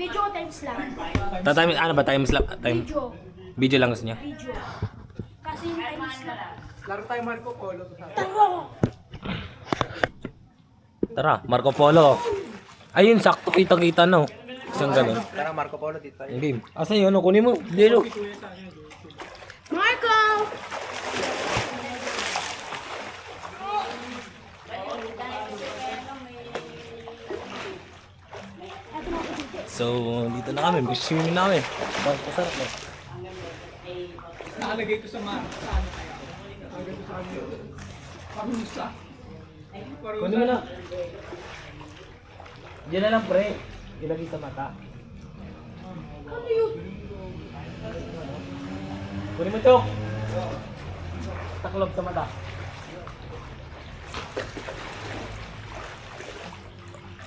Video times lang. Tatime, ano ba? Time slap? Time? Video. Video lang gusto niya? Video. Kasi yung times lang. Laro tayo Marco Polo. Taro! Tara, Marco Polo. Ayun, sakto kita-kita no. Isang ganun. Tara Marco Polo dito tayo. Ang game. Asa yun? Ano? Kunin mo. Lilo. Marco! So, dito na kami. Mag-swimming na kami. Pasarap na. Nakalagay ko sa ano kaya. Nakalagay ko sa ano. Parusa. Kunin mo na. Diyan na lang, pre. Ilagay sa mata. Ano yun? Kunin mo, Chok. Taklob sa mata.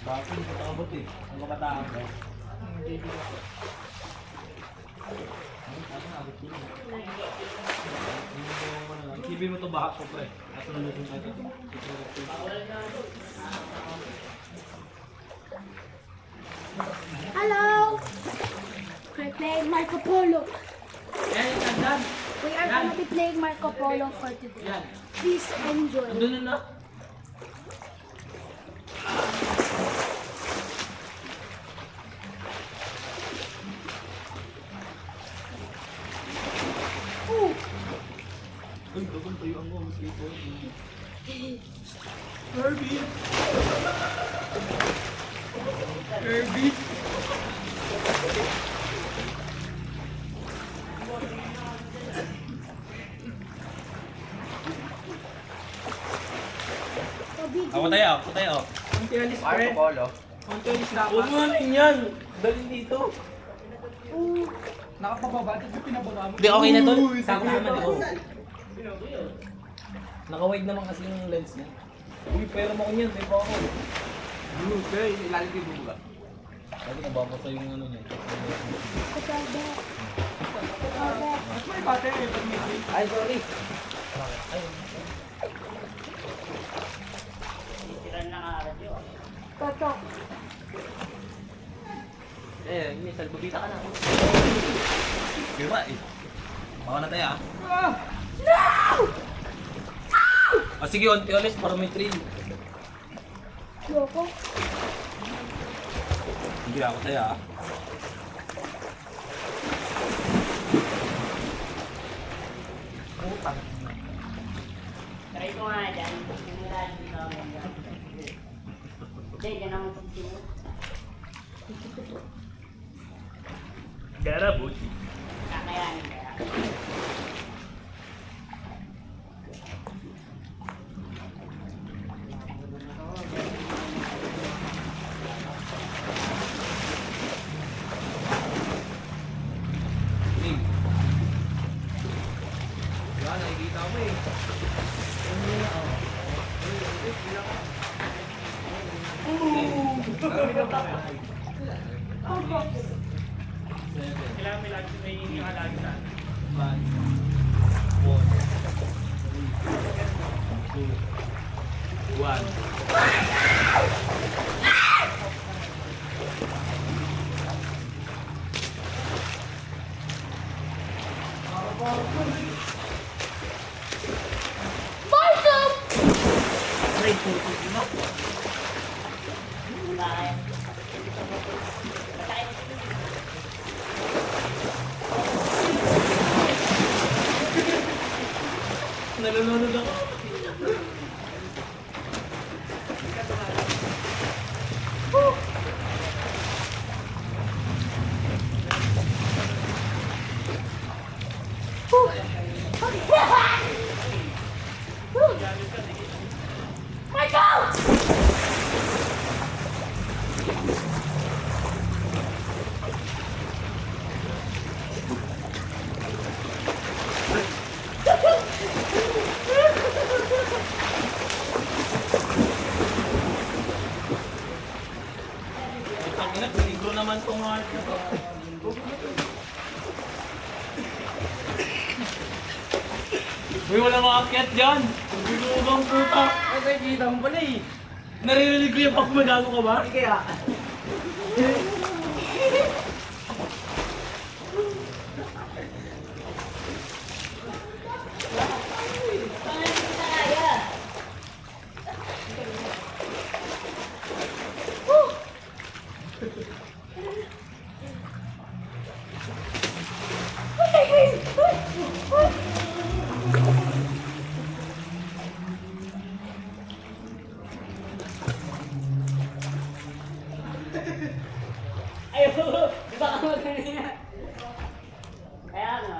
Bakit hindi ko abot eh? Ang kabataan ko. Ibig mo ito bahak ko pre. At nalutong ka ito. Hello! We're playing Marco Polo. We are gonna be playing Marco Polo for today. Please enjoy. Doon na. Ooh! Uy, gagawin tayo ang mga skateboard. Herbie. Herbie. Ako tayo. Ang tiyalis Marco Polo. Ang tiyalis na Huwag mo natin yan. Dalhin dito. Ooh! Nakapababa. Dito pinababa mo. Hindi, okay na to. Sako naman ito. Naka-wide naman kasi yung lens niya. Uy, pera mo ko niyan. May pa ako. Okay, ilalagay mo ba? Sabi na baka sa yung ano niya. Katabe. Katabe. Mas may battery pag may green. Ay, sorry. Totok. May salbubita ka na. Diba eh. Baka na tayo ah. No! Sige, onti ulit para may thrill. Loko. Hindi ako tayo ah. Try ko nga dyan. Nanilaan dito ako dyan. Hindi, dyan ako magsisimula. Garabot. Kakayanin kaya. Yan, nakikita mo eh. Kailangan may lagi may inaalagi sa atin. 1, 2, 1. Marco! Bakit? Nalulunod ako. Tangina, peligro naman tong art. Uy, wala makaakyat dyan. Bigubang puta. Ay, nakikita mo pala eh. Naririnig ko yung pag magago ka ba? Kaya. Ayaw, di ba ka magkanina? Kaya nga.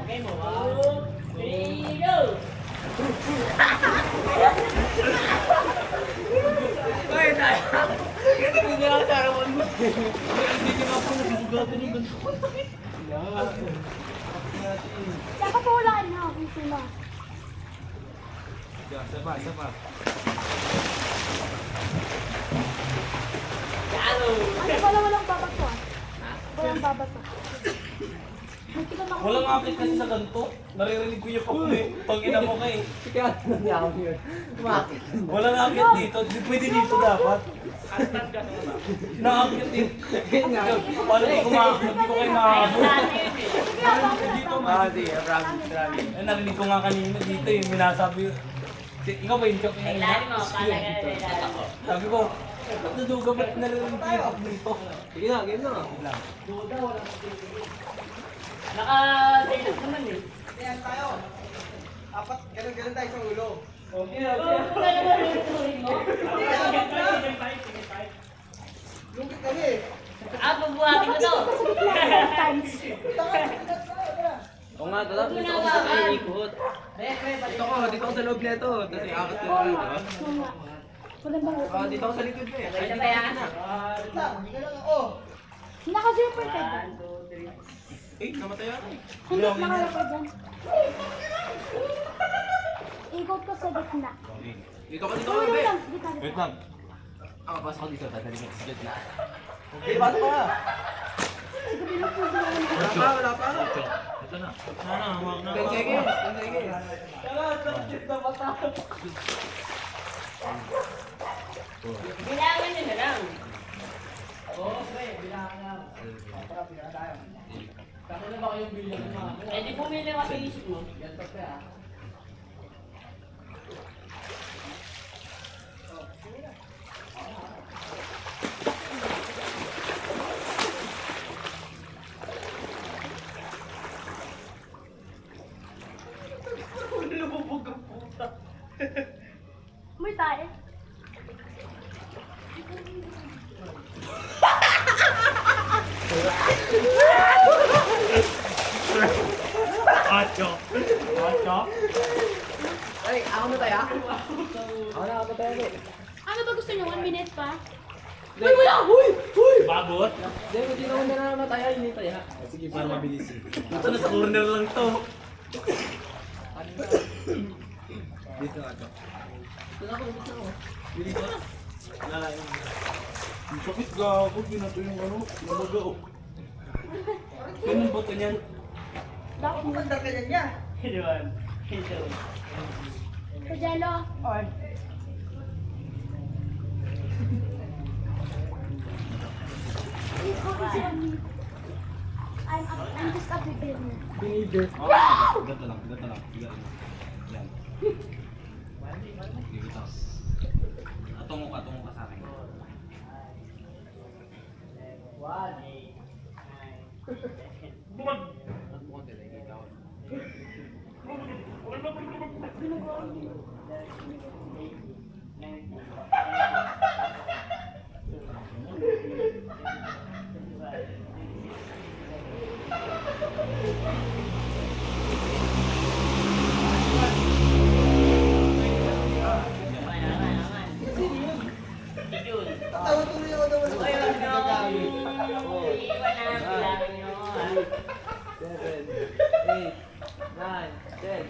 Okay mo, 2, 3, go! Saka po wala na ako sila. Isa pa. Ano pala walang babato ah? Walang babato. Buti ka naku- Walang akit kasi sa ganito. Naririnig ko yung pag ina mo kay. Kaya nangyari yun. Bakit? Walang akit dito. Pwede dito dapat. Nakakit dito. Paano di ko kayo makahabol? Dito man. Di, promise. Eh, narinig ko nga kanina dito yung minasabi yun. Ikaw ba yung joke Ay, na lalo mo, kala ka na. Sabi ko, ba't naduga ba't narinig ko yung dito? Sige na, game na. Naka-dialogue naman eh. Ayan tayo. Apat, ganun tayo sa ulo. Okay, Kung ano ba lutuin mo? Lungkit kami eh. Bubuhatin ko to. Five times. Oo nga, tala. Huwag mo na hawakan. Dito ako sa loob nito. Tapos iakit ko Oo lang. nga. Oo nga. Walang babato. Dito ako sa likod mo eh. Sabay na kaya na. Naka-zipper ka dyan. 1, 2, 3. Eh, namatay ako. Hindi, nakalapay dyan. Ikot ko sa gitna. Dito ka, Tuloy be. lang, gitna. Wait lang. Ako, pasok ko dito. Dadali ko sa gitna. Okay, ba't pa? Sige, pinupuso ko na. Wala pa. Ito na. Hawak na. 10 seconds. 10 seconds. Bilangan nyo na lang. Eh di bumili ka sa isip mo. May tayo. Acho. Ay, ako na tayo. Ako na tayo. Ano ba gusto niyo? 1 minute pa? Uy, wala! Uy! Uy! Bagot. Hindi, hindi na ako nanamatay. Hindi tayo. Sige, para mabilis. Ito na sa corner lang to. Dito nga to. Dito ako. Dito na. Ang sakit gago. Ginato yung ano. Namaga oh. Ganun ba ito niyan? Bakit mo? Ganda ka niya. Iwan. Ito. Jello. Please focus on me. I'm just a beginner. Teenager. Gato lang. Yan. Dito. Tungo ka sa akin. 10.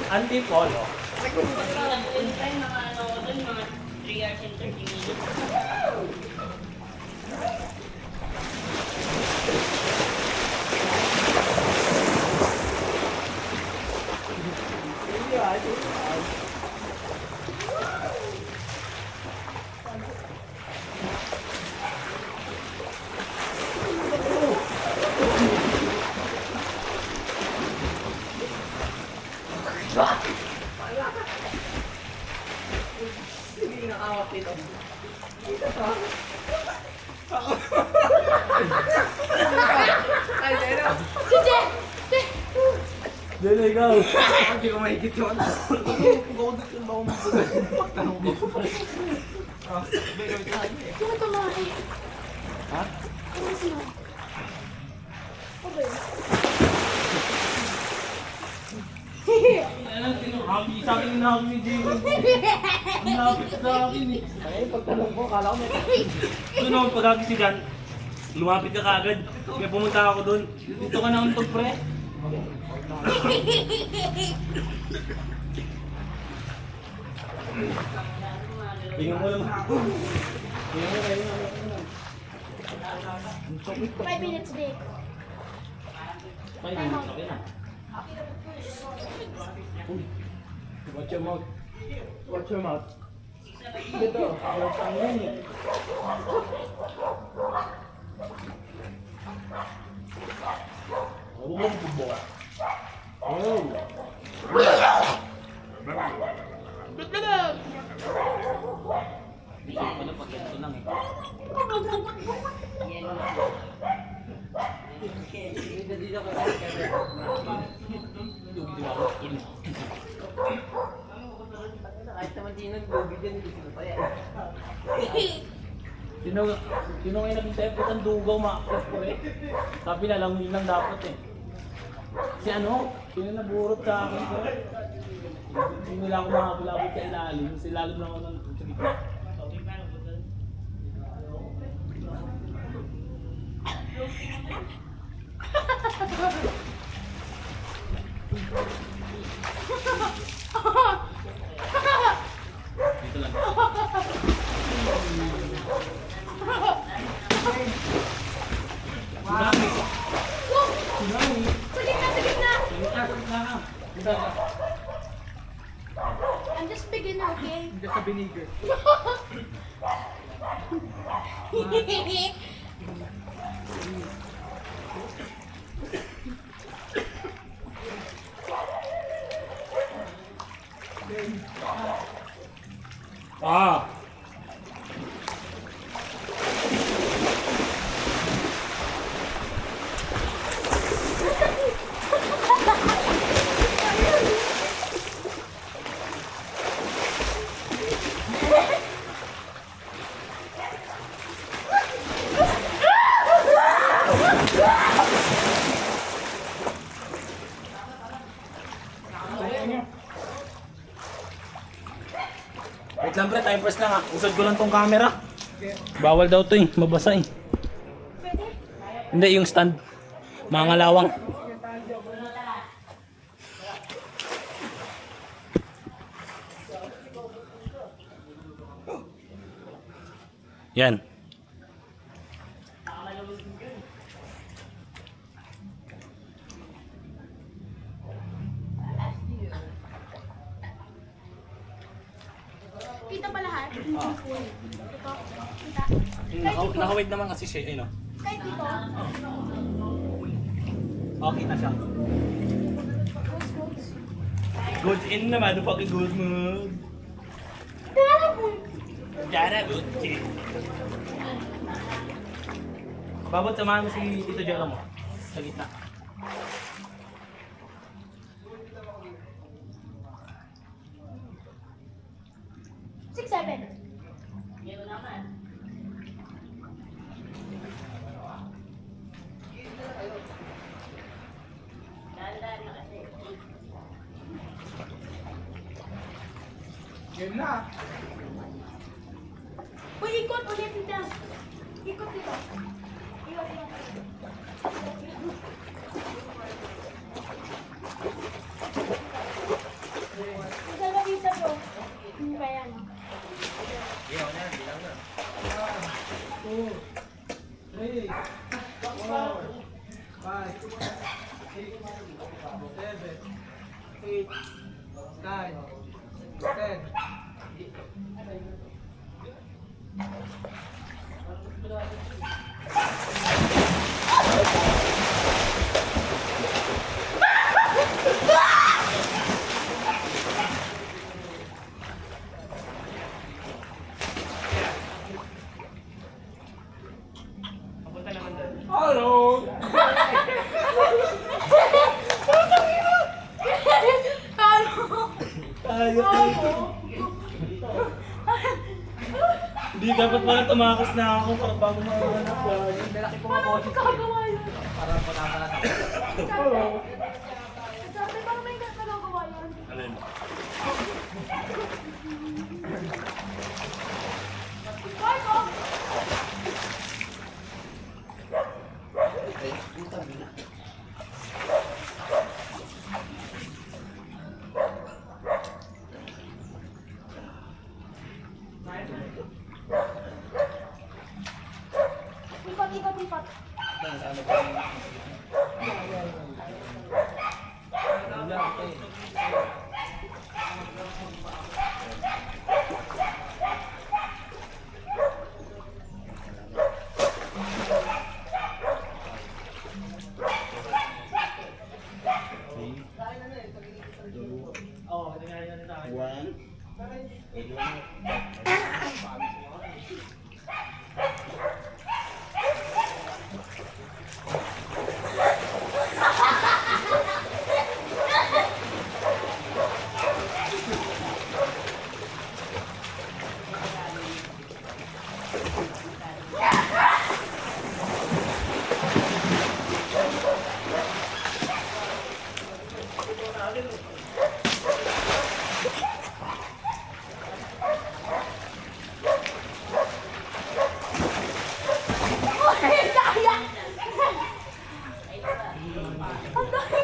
Antipolo. Mga ano ko dun, mga 3 hours and 30 minutes. Hindi nakawak dito. Ay, Deno. Dito ikaw. Hindi ko mahigit yun. Pagod yung bako mo. Pagtanong ko. Sino tumahay? Ha? Ano sino? Okay. Ano, happy sa akin na ako ni Jimmy. Ang lapit sa akin eh. Ay, pagtanong ko, kala ko may... Doon ako pagkakisigan, lumapit ka kagad. Kaya pumunta ako doon. Dito ka na untog, pre. Tingnan mo lang. Tingnan mo kayo. 5 minutes break. Time out. Okay na. Watch your mouth. Watch your mouth. Dito, ako ang yan eh. Huwag mo po. Oh. Hindi ko pala pag ganito lang eh. Dito ko kahit naman di nag-gobi dyan, hindi sila pa yan. Sino ngayon naging tepot ang dugaw ma-across ko eh. Sabi na lang, yun lang dapat eh. Si ano, sino naburot sa akin ko? Hindi nila ako makapilabot sa ilalim. Sa ilalim lang ako ng sa gitna. Dito lang. Tsunami. Tsunami. Sa gitna, sa gitna! Dito ka. I'm just beginner, okay? Hindi sa vinegar. Ah! Wait lang pre, time press lang ha. Usad ko lang tong camera. Bawal daw to eh, mabasa eh. Pwede? Hindi, yung stand. Mga ngalawang. Yan. Kita ba lahat? Ito? Kita? Nakawait naman kasi siya, ayun o. Kahit dito? Okay na siya. Goods, goods. Goods in naman, the fucking good mood. Jara, good shit. Babot, samahan mo si Tito Jero mo. Sa gitna. Six, seven. Yun naman. Dahan-dahan na kasi. Yun na. Uy, ikot ulit dito. Ikot dito. Ikot, ikot. 5, 6, 7, 8, 9, 10. Papunta naman doon. Hello! Tayo dito. Hindi dapat pala tumakas na ako para bago mahanap yan. Lalaki po mga boses. Gagawa yun. Parang patatalas ako. Sabi, parang may nagagawa yun. Alin? Marco! Ipat, ipat, ipat. Oo, tingnan nyo sa akin. One. Ay, kaya! Ang dami!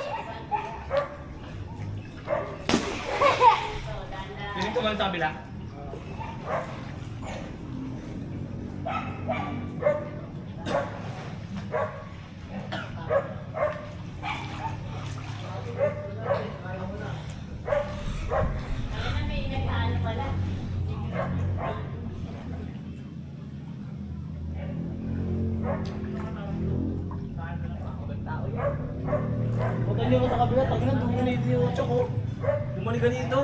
Piling ko man sa kabila. Ano may nag-ano pala? Punta niyo ko sa kabila. Taginan, dumunit yung tsoko. Bumalik ka dito.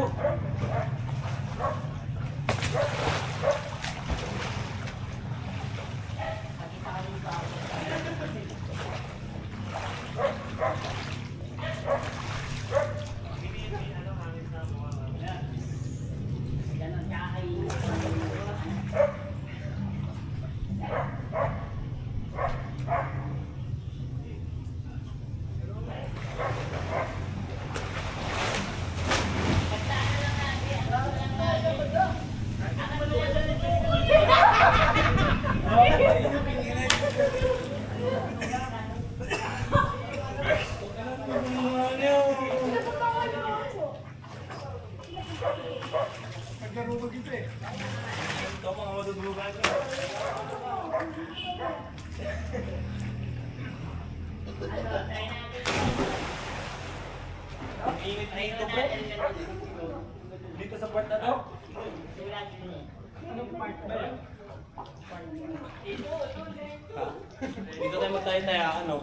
Ganon, kakainin. Pinapatawa niyo ako. Nagkarubag ito eh. Ito mga madudugan. Ano, try natin. Ang init na ito, pre. Dito sa part na to. Simulan din. Anong part ba yan? Dito tayo magtayo-tayo, ano?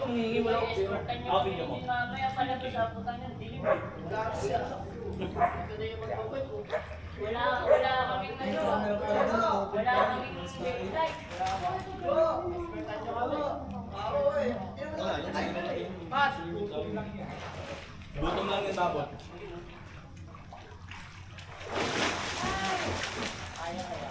Ang hingi mo lang. Okay niyo mo. Mamaya pala pa sa putang yan. Dilim. Wala kaming ano. Wala kaming light. Gutom lang yung babot. Ayaw.